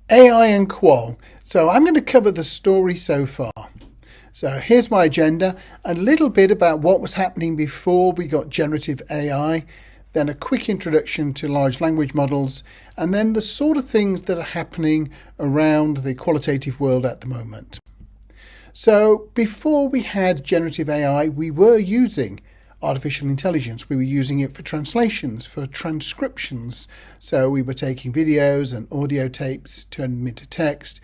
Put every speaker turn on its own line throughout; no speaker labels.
AI and Qual. So I'm going to cover the story so far. So here's my agenda, a little bit about what was happening before we got generative AI, then a quick introduction to large language models, and then the sort of things that are happening around the qualitative world at the moment. So before we had generative AI, we were using artificial intelligence. We were using it for translations, for transcriptions. So we were taking videos and audio tapes, turning them into text.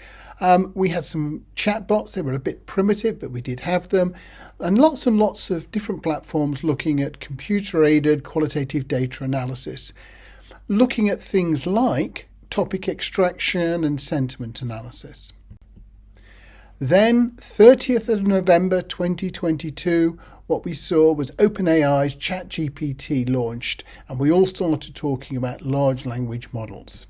We had some chatbots. They were a bit primitive, but we did have them. And lots of different platforms looking at computer-aided qualitative data analysis, looking at things like topic extraction and sentiment analysis. Then 30th of November 2022, what we saw was OpenAI's ChatGPT launched, and we all started talking about large language models.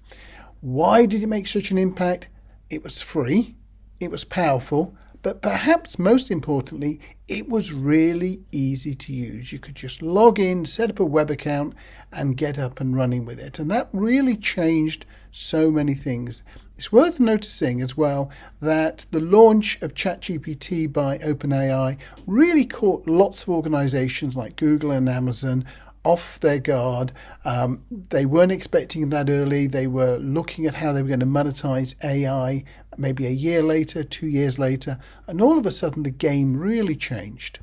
Why did it make such an impact? It was free, it was powerful, but perhaps most importantly, it was really easy to use. You could just log in, set up a web account, and get up and running with it. And that really changed so many things. It's worth noticing as well that the launch of ChatGPT by OpenAI really caught lots of organizations like Google and Amazon off their guard. They weren't expecting that early. They were looking at how they were going to monetize AI maybe a year later, 2 years later, and all of a sudden the game really changed.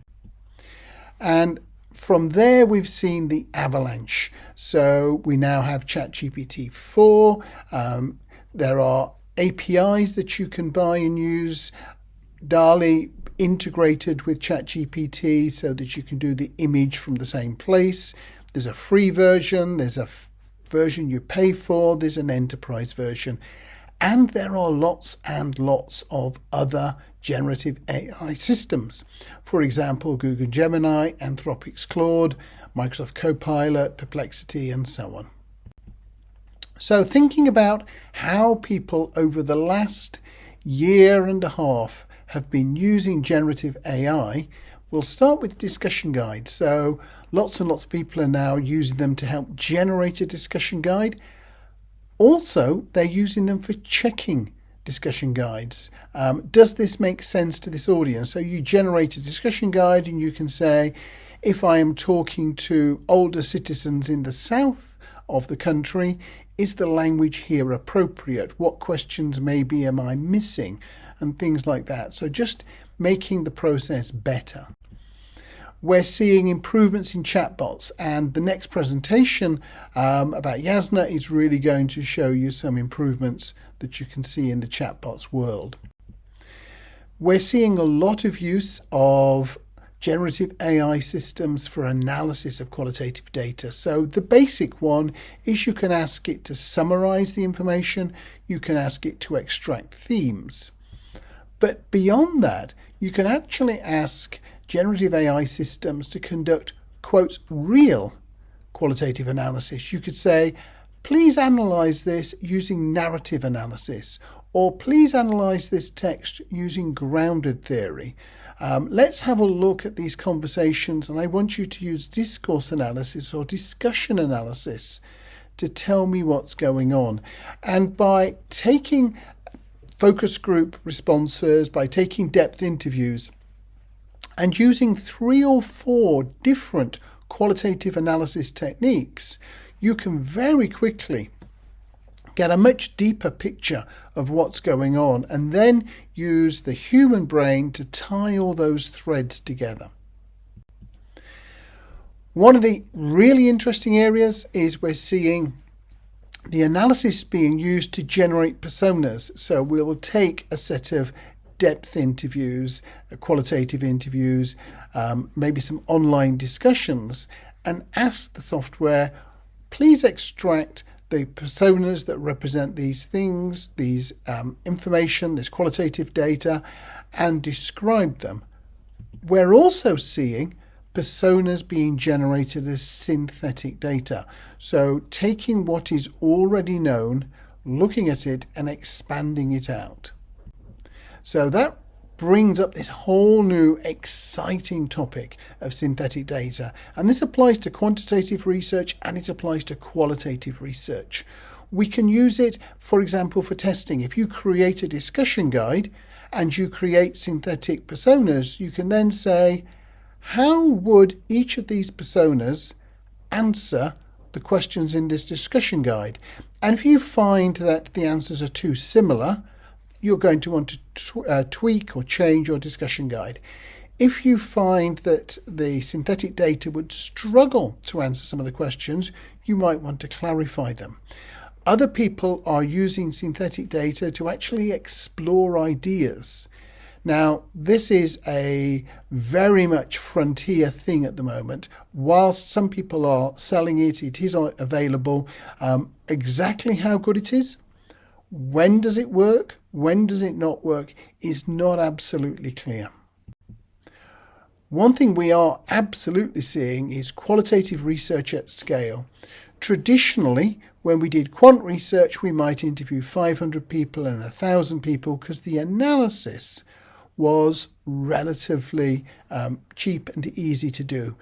And from there, we've seen the avalanche. So we now have ChatGPT 4. There are APIs that you can buy and use. DALL-E integrated with ChatGPT so that you can do the image from the same place. There's a free version, there's a version you pay for, there's an enterprise version. And there are lots and lots of other generative AI systems. For example, Google Gemini, Anthropic's Claude, Microsoft Copilot, Perplexity, and so on. So thinking about how people over the last year and a half have been using generative AI, we'll start with discussion guides. So lots and lots of people are now using them to help generate a discussion guide. Also, they're using them for checking discussion guides. Does this make sense to this audience? So you generate a discussion guide and you can say, if I am talking to older citizens in the south of the country, is the language here appropriate? What questions maybe am I missing? And things like that. So just making the process better. We're seeing improvements in chatbots, and the next presentation about Yasna is really going to show you some improvements that you can see in the chatbots world. We're seeing a lot of use of generative AI systems for analysis of qualitative data. So the basic one is you can ask it to summarize the information, you can ask it to extract themes. But beyond that, you can actually ask generative AI systems to conduct, quote, real qualitative analysis. You could say, please analyze this using narrative analysis, or please analyze this text using grounded theory. Let's have a look at these conversations, and I want you to use discourse analysis or discussion analysis to tell me what's going on. And by taking focus group responses, by taking depth interviews, and using 3 or 4 different qualitative analysis techniques, you can very quickly get a much deeper picture of what's going on, and then use the human brain to tie all those threads together. One of the really interesting areas is we're seeing the analysis being used to generate personas. So we will take a set of depth interviews, qualitative interviews, maybe some online discussions, and ask the software, please extract the personas that represent these things, these information, this qualitative data, and describe them. We're also seeing personas being generated as synthetic data. So taking what is already known, looking at it and expanding it out. So that brings up this whole new exciting topic of synthetic data. And this applies to quantitative research and it applies to qualitative research. We can use it, for example, for testing. If you create a discussion guide and you create synthetic personas, you can then say, how would each of these personas answer the questions in this discussion guide? And if you find that the answers are too similar, you're going to want to tweak or change your discussion guide. If you find that the synthetic data would struggle to answer some of the questions, you might want to clarify them. Other people are using synthetic data to actually explore ideas. Now, this is a very much frontier thing at the moment. Whilst some people are selling it, it is available. Exactly how good it is, when does it work, when does it not work, is not absolutely clear. One thing we are absolutely seeing is qualitative research at scale. Traditionally, when we did quant research, we might interview 500 people and 1,000 people because the analysis was relatively cheap and easy to do.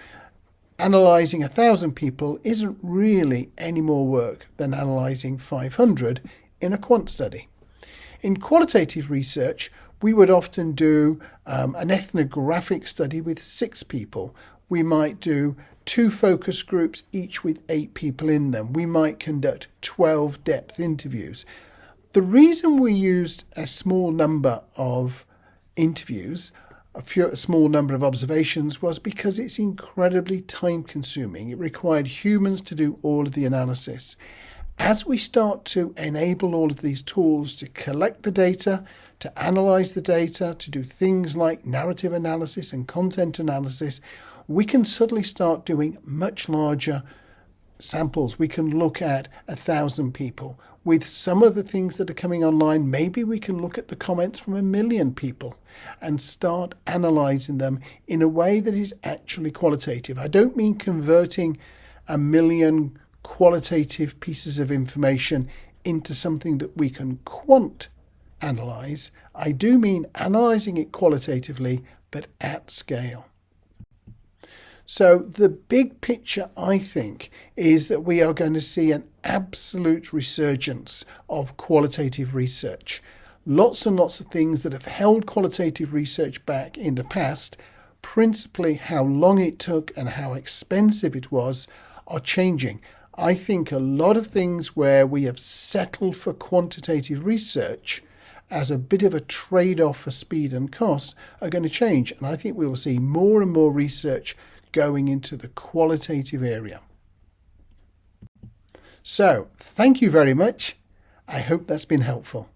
Analysing 1,000 people isn't really any more work than analysing 500 in a quant study. In qualitative research, we would often do an ethnographic study with 6 people. We might do 2 focus groups, each with 8 people in them. We might conduct 12 depth interviews. The reason we used a small number of interviews, a small number of observations, was because it's incredibly time consuming. It required humans to do all of the analysis. As we start to enable all of these tools to collect the data, to analyze the data, to do things like narrative analysis and content analysis, we can suddenly start doing much larger samples. We can look at 1,000 people. With some of the things that are coming online, maybe we can look at the comments from 1 million people and start analyzing them in a way that is actually qualitative. I don't mean converting 1 million qualitative pieces of information into something that we can quant analyze. I do mean analyzing it qualitatively, but at scale. So the big picture, I think, is that we are going to see an absolute resurgence of qualitative research. Lots and lots of things that have held qualitative research back in the past, principally how long it took and how expensive it was, are changing. I think a lot of things where we have settled for quantitative research as a bit of a trade-off for speed and cost are going to change. And I think we will see more and more research going into the qualitative area. So, thank you very much. I hope that's been helpful.